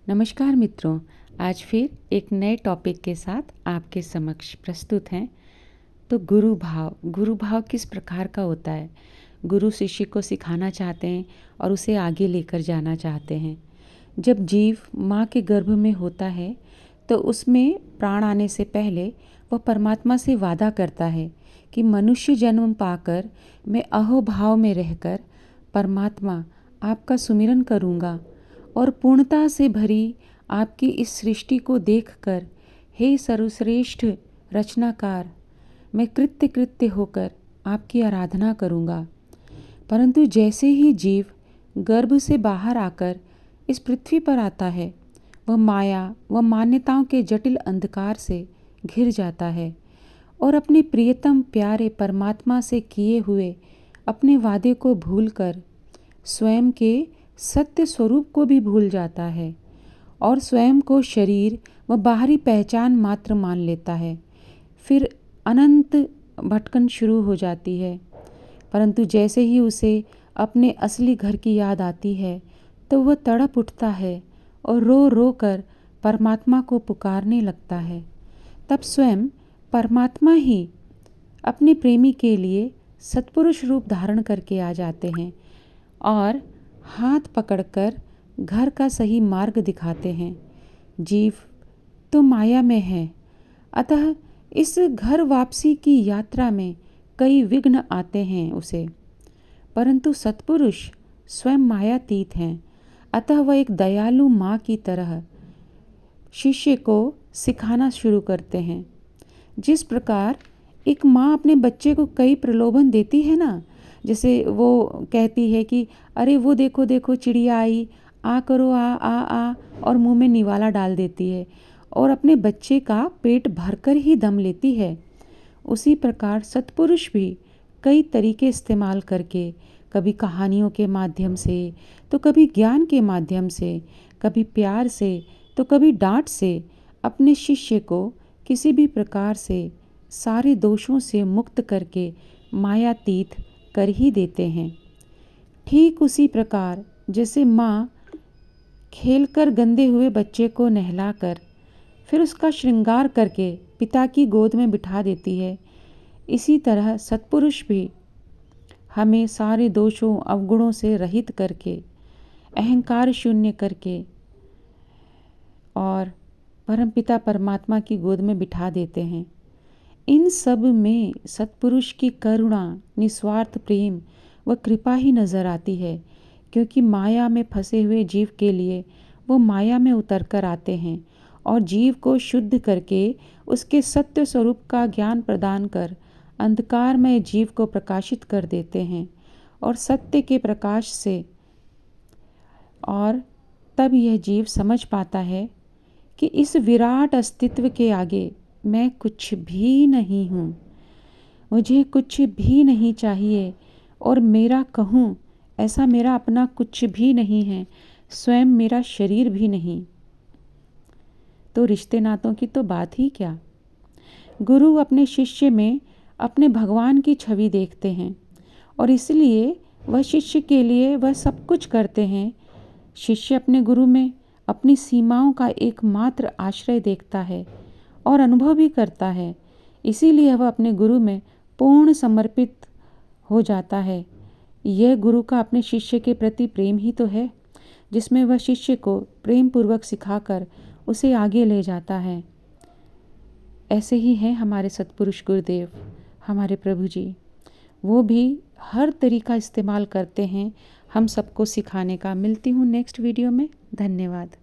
नमस्कार मित्रों, आज फिर एक नए टॉपिक के साथ आपके समक्ष प्रस्तुत हैं। तो गुरु भाव किस प्रकार का होता है? गुरु शिष्य को सिखाना चाहते हैं और उसे आगे लेकर जाना चाहते हैं। जब जीव माँ के गर्भ में होता है तो उसमें प्राण आने से पहले वह परमात्मा से वादा करता है कि मनुष्य जन्म पाकर मैं अहोभाव में रहकर परमात्मा आपका सुमिरन करूँगा और पूर्णता से भरी आपकी इस सृष्टि को देखकर हे सर्वश्रेष्ठ रचनाकार, मैं कृत्य कृत्य होकर आपकी आराधना करूँगा। परंतु जैसे ही जीव गर्भ से बाहर आकर इस पृथ्वी पर आता है, वह माया व मान्यताओं के जटिल अंधकार से घिर जाता है और अपने प्रियतम प्यारे परमात्मा से किए हुए अपने वादे को भूलकर स्वयं के सत्य स्वरूप को भी भूल जाता है और स्वयं को शरीर व बाहरी पहचान मात्र मान लेता है। फिर अनंत भटकन शुरू हो जाती है। परंतु जैसे ही उसे अपने असली घर की याद आती है तो वह तड़प उठता है और रो रो कर परमात्मा को पुकारने लगता है। तब स्वयं परमात्मा ही अपने प्रेमी के लिए सत्पुरुष रूप धारण करके आ जाते हैं और हाथ पकड़कर घर का सही मार्ग दिखाते हैं। जीव तो माया में है, अतः इस घर वापसी की यात्रा में कई विघ्न आते हैं उसे। परंतु सत्पुरुष स्वयं मायातीत हैं, अतः वह एक दयालु माँ की तरह शिष्य को सिखाना शुरू करते हैं। जिस प्रकार एक माँ अपने बच्चे को कई प्रलोभन देती है ना, जैसे वो कहती है कि अरे वो देखो देखो चिड़िया आई, आ करो आ आ आ, और मुंह में निवाला डाल देती है और अपने बच्चे का पेट भरकर ही दम लेती है। उसी प्रकार सत्पुरुष भी कई तरीके इस्तेमाल करके, कभी कहानियों के माध्यम से, तो कभी ज्ञान के माध्यम से, कभी प्यार से, तो कभी डांट से अपने शिष्य को किसी भी प्रकार से सारे दोषों से मुक्त करके मायातीत कर ही देते हैं। ठीक उसी प्रकार जैसे माँ खेलकर गंदे हुए बच्चे को नहलाकर फिर उसका श्रृंगार करके पिता की गोद में बिठा देती है, इसी तरह सत्पुरुष भी हमें सारे दोषों अवगुणों से रहित करके, अहंकार शून्य करके और परमपिता परमात्मा की गोद में बिठा देते हैं। इन सब में सत्पुरुष की करुणा, निस्वार्थ प्रेम व कृपा ही नज़र आती है, क्योंकि माया में फंसे हुए जीव के लिए वो माया में उतर कर आते हैं और जीव को शुद्ध करके उसके सत्य स्वरूप का ज्ञान प्रदान कर अंधकार में जीव को प्रकाशित कर देते हैं और सत्य के प्रकाश से। और तब यह जीव समझ पाता है कि इस विराट अस्तित्व के आगे मैं कुछ भी नहीं हूँ, मुझे कुछ भी नहीं चाहिए और मेरा कहूँ ऐसा मेरा अपना कुछ भी नहीं है, स्वयं मेरा शरीर भी नहीं। तो रिश्ते नातों की तो बात ही क्या। गुरु अपने शिष्य में अपने भगवान की छवि देखते हैं और इसलिए वह शिष्य के लिए वह सब कुछ करते हैं। शिष्य अपने गुरु में अपनी सीमाओं का एकमात्र आश्रय देखता है और अनुभव भी करता है, इसीलिए वह अपने गुरु में पूर्ण समर्पित हो जाता है। यह गुरु का अपने शिष्य के प्रति प्रेम ही तो है, जिसमें वह शिष्य को प्रेम पूर्वक सिखाकर उसे आगे ले जाता है। ऐसे ही हैं हमारे सत्पुरुष गुरुदेव, हमारे प्रभु जी। वो भी हर तरीका इस्तेमाल करते हैं हम सबको सिखाने का। मिलती हूँ नेक्स्ट वीडियो में। धन्यवाद।